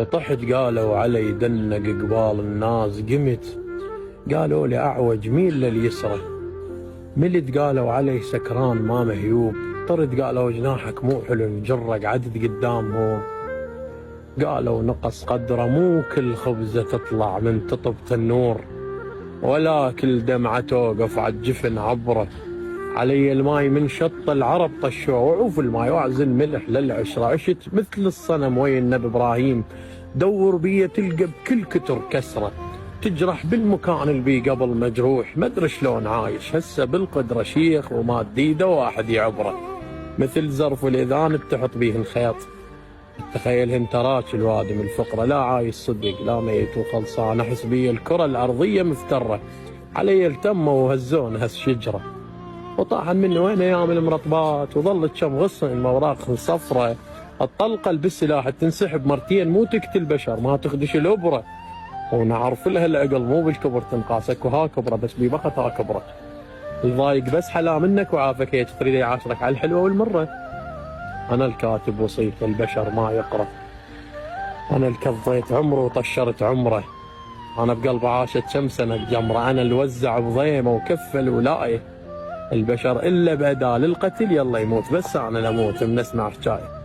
طحت قالوا علي دنق قبال الناس قمت، قالوا لي أعوج ميل لليسرى، ملت قالوا علي سكران ما مهيوب، طرد قالوا جناحك مو حلو نجرق عدد قدامهم، قالوا نقص قدره مو كل خبزة تطلع من تطب النور، ولا كل دمعة توقف عالجفن عبره، علي الماي من شط العرب طشوه، وعوف الماي واعزل ملح للعشرة، عشت مثل الصنم ويا النبي ابراهيم، دور بيا تلقى بكل كتر كسره، تجرح بالمكان اللي بيه قبل مجروح، ما ادري شلون عايش هسه بالقدره شيخ وما ايده واحد يعبره، مثل زرف الاذان بتحط بيه الخيط، تخيل انت راك الوادي من الفقره، لا عايش صدق لا ميت وخلصان، احس بيه الكره الارضيه مفتره، علي التموا وهزون هز شجره، وطاحن مني وين ايام المرطبات، وظلت كم غصن موراق صفرة، الطلقه بالسلاح تنسحب مرتين مو تقتل بشر ما تخدش الابره، ونعرف لها العقل مو بالكبر تنقاسك، وها كبره بس ببخت ها كبره، الضايق بس حلا منك وعافك هيك تريد يعاشرك على الحلوه والمره، انا الكاتب وصيف البشر ما يقرا، انا اللي كضيت عمره وطشرت عمره، انا بقلب عاشت كم سنه جمره، انا اللي وزع بضيمه وكفل ولايه، البشر الا بدال القتل يلا يموت، بس انا نموت من اسمع حكايه.